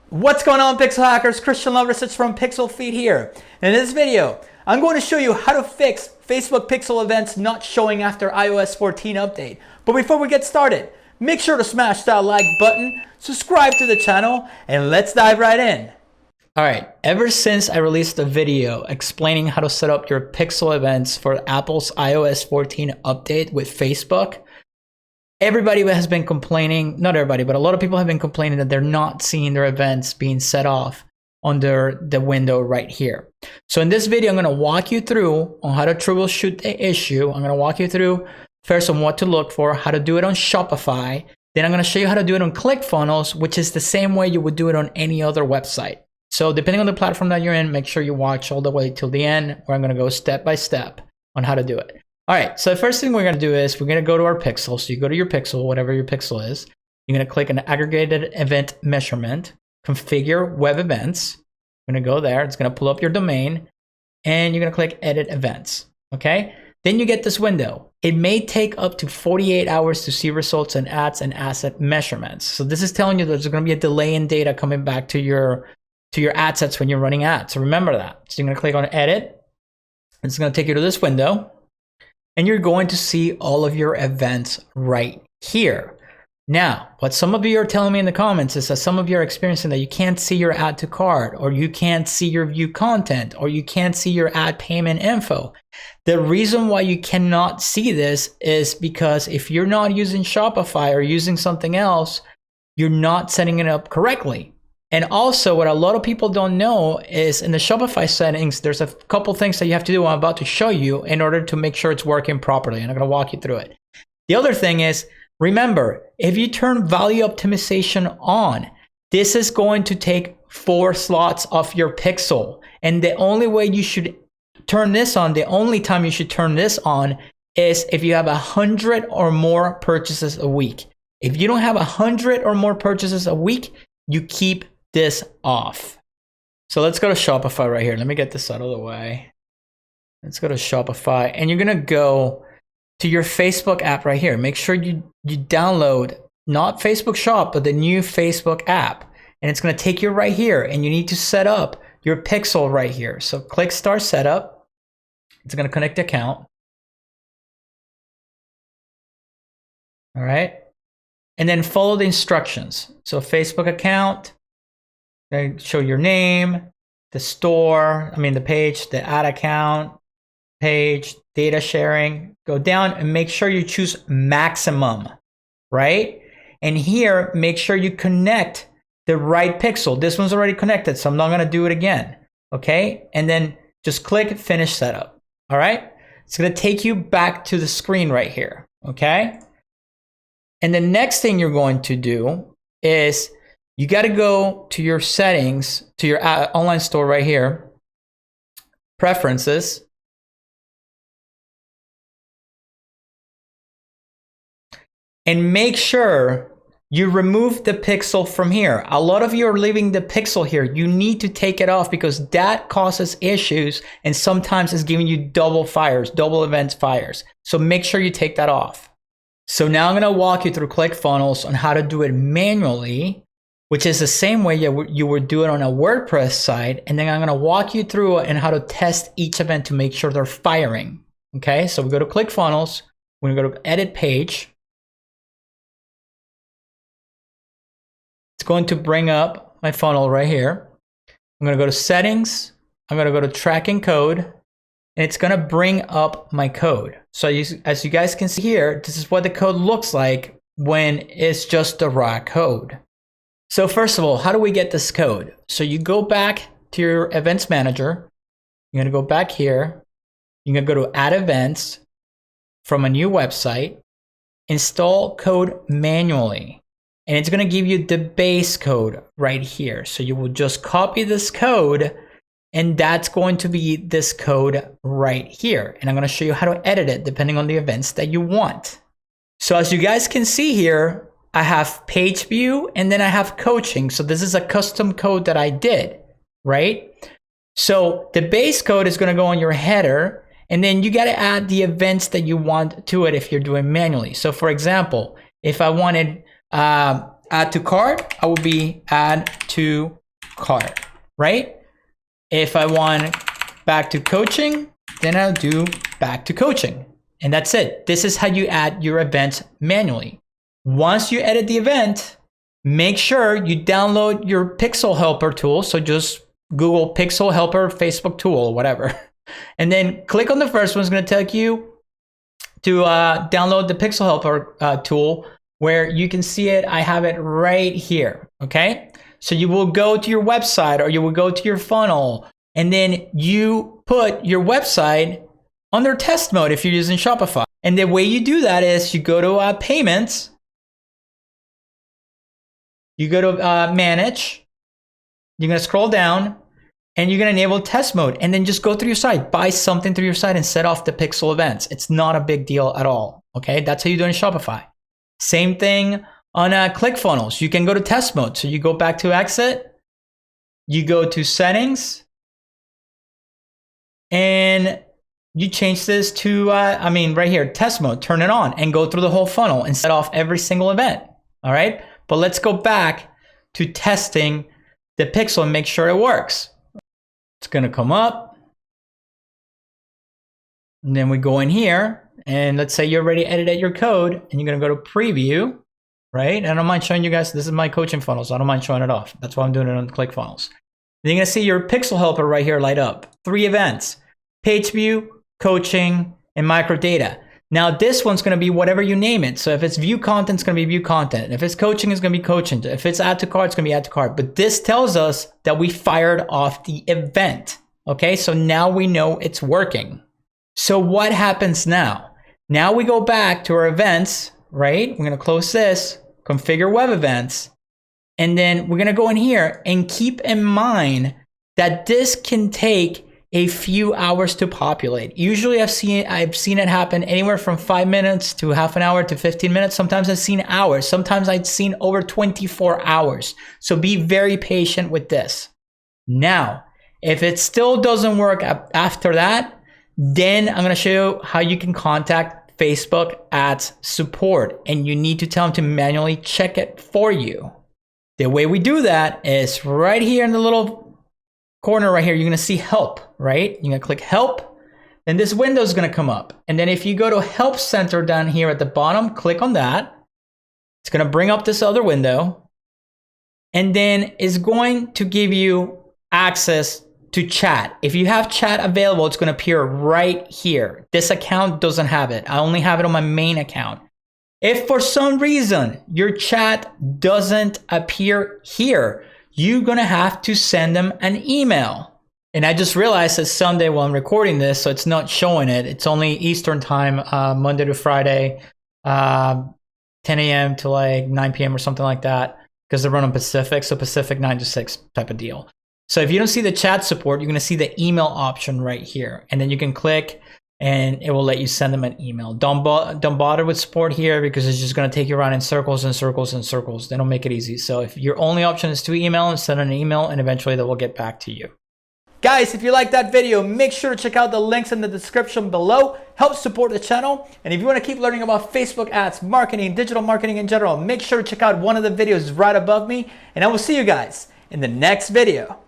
What's going on, Pixel Hackers? Christian Lovrecich from PixlFeed here. In this video, I'm going to show you how to fix Facebook Pixel events not showing after iOS 14 update. But before we get started, make sure to smash that like button, subscribe to the channel, and let's dive right in. Alright, ever since I released a video explaining how to set up your Pixel events for Apple's iOS 14 update with Facebook, everybody has been complaining, not everybody, but a lot of people have been complaining that they're not seeing their events being set off under the window right here. So in this video, I'm going to walk you through on how to troubleshoot the issue. I'm going to walk you through first on what to look for, how to do it on Shopify. Then I'm going to show you how to do it on ClickFunnels, which is the same way you would do it on any other website. So depending on the platform that you're in, make sure you watch all the way till the end, where I'm going to go step by step on how to do it. All right, so the first thing we're going to do is we're going to go to our Pixel. So you go to your Pixel, whatever your Pixel is. You're going to click on aggregated event measurement, configure web events. You're going to go there. It's going to pull up your domain, and you're going to click edit events. Okay, then you get this window. It may take up to 48 hours to see results in ads and asset measurements. So this is telling you that there's going to be a delay in data coming back to your ad sets when you're running ads. So remember that. So you're going to click on edit. It's going to take you to this window. And you're going to see all of your events right here. Now, what some of you are telling me in the comments is that some of you are experiencing that you can't see your add to cart, or you can't see your view content, or you can't see your ad payment info. The reason why you cannot see this is because if you're not using Shopify or using something else, you're not setting it up correctly. And also, what a lot of people don't know is in the Shopify settings, there's a couple things that you have to do I'm about to show you in order to make sure it's working properly. And I'm going to walk you through it. The other thing is, remember, if you turn value optimization on, this is going to take 4 slots off your Pixel. And the only way you should turn this on, the only time you should turn this on is if you have 100 or more purchases a week. If you don't have 100 or more purchases a week, you keep this off. So let's go to Shopify right here. Let me get this out of the way. Let's go to Shopify, and you're gonna go to your Facebook app right here. Make sure you download not Facebook Shop, but the new Facebook app, and it's gonna take you right here, and you need to set up your Pixel right here. So click Start Setup. It's gonna connect the account. All right, and then follow the instructions. So Facebook account. Show your name, the store, the page, the ad account, page, data sharing. Go down and make sure you choose maximum, right? And here, make sure you connect the right Pixel. This one's already connected, so I'm not gonna do it again, okay? And then just click Finish Setup, all right? It's gonna take you back to the screen right here, okay? And the next thing you're going to do is you got to go to your settings, to your online store right here, preferences, and make sure you remove the Pixel from here. A lot of you are leaving the Pixel here. You need to take it off because that causes issues, and sometimes it's giving you double events fires. So make sure you take that off. So now I'm going to walk you through ClickFunnels on how to do it manually, which is the same way you would do it on a WordPress site. And then I'm going to walk you through and how to test each event to make sure they're firing. Okay, so we go to ClickFunnels. We're going to go to Edit Page. It's going to bring up my funnel right here. I'm going to go to Settings. I'm going to go to Tracking Code. And it's going to bring up my code. So as you guys can see here, this is what the code looks like when it's just the raw code. So first of all, how do we get this code? So you go back to your events manager. You're going to go back here. You're going to go to Add Events from a new website. Install code manually. And it's going to give you the base code right here. So you will just copy this code, and that's going to be this code right here. And I'm going to show you how to edit it depending on the events that you want. So as you guys can see here, I have page view, and then I have coaching. So this is a custom code that I did, right? So the base code is going to go on your header, and then you got to add the events that you want to it if you're doing manually. So for example, if I wanted add to cart, I will be add to cart, right? If I want back to coaching, then I'll do back to coaching. And that's it. This is how you add your events manually. Once you edit the event, make sure you download your Pixel Helper tool. So just Google Pixel Helper Facebook tool or whatever. And then click on the first one. It's going to take you to download the Pixel Helper tool, where you can see it. I have it right here. Okay. So you will go to your website, or you will go to your funnel, and then you put your website under test mode if you're using Shopify. And the way you do that is you go to payments, you go to manage, you're going to scroll down, and you're going to enable test mode, and then just go through your site, buy something through your site, and set off the pixel events. It's not a big deal at all. Okay, that's how you do it in Shopify. Same thing on ClickFunnels. You can go to test mode. So you go back to exit, you go to settings, and you change this to, right here, test mode, turn it on, and go through the whole funnel and set off every single event. All right, but let's go back to testing the pixel and make sure it works. It's gonna come up, and then we go in here, and let's say you already edited your code, and you're gonna go to preview, right? And I don't mind showing you guys, this is my coaching funnel, so I don't mind showing it off. That's why I'm doing it on ClickFunnels. Then you're gonna see your Pixel Helper right here light up. 3 events: page view, coaching, and microdata. Now this one's gonna be whatever you name it. So if it's view content, it's gonna be view content. If it's coaching, it's gonna be coaching. If it's add to cart, it's gonna be add to cart. But this tells us that we fired off the event. Okay, so now we know it's working. So what happens now? Now we go back to our events, right? We're gonna close this, configure web events, and then we're gonna go in here and keep in mind that this can take a few hours to populate. Usually I've seen it happen anywhere from 5 minutes to half an hour to 15 minutes. Sometimes I've seen hours. Sometimes I've seen over 24 hours. So be very patient with this. Now, if it still doesn't work after that, then I'm gonna show you how you can contact Facebook ads support, and you need to tell them to manually check it for you. The way we do that is right here in the little corner right here, you're gonna see help, right? You're gonna click help, and this window is gonna come up. And then if you go to help center down here at the bottom, click on that. It's gonna bring up this other window, and then it's going to give you access to chat. If you have chat available, it's gonna appear right here. This account doesn't have it. I only have it on my main account. If for some reason your chat doesn't appear here, you're gonna have to send them an email. And I just realized it's Sunday while I'm recording this, so it's not showing it. It's only Eastern time, Monday to Friday, 10 a.m. to like 9 p.m. or something like that, because they run on Pacific, so Pacific 9 to 6 type of deal. So if you don't see the chat support, you're gonna see the email option right here, and then you can click and it will let you send them an email. Don't bother with support here, because it's just gonna take you around in circles and circles and circles. They don't make it easy. So if your only option is to email, and send an email, and eventually they will get back to you. Guys, if you like that video, make sure to check out the links in the description below. Help support the channel. And if you want to keep learning about Facebook ads, marketing, digital marketing in general, make sure to check out one of the videos right above me. And I will see you guys in the next video.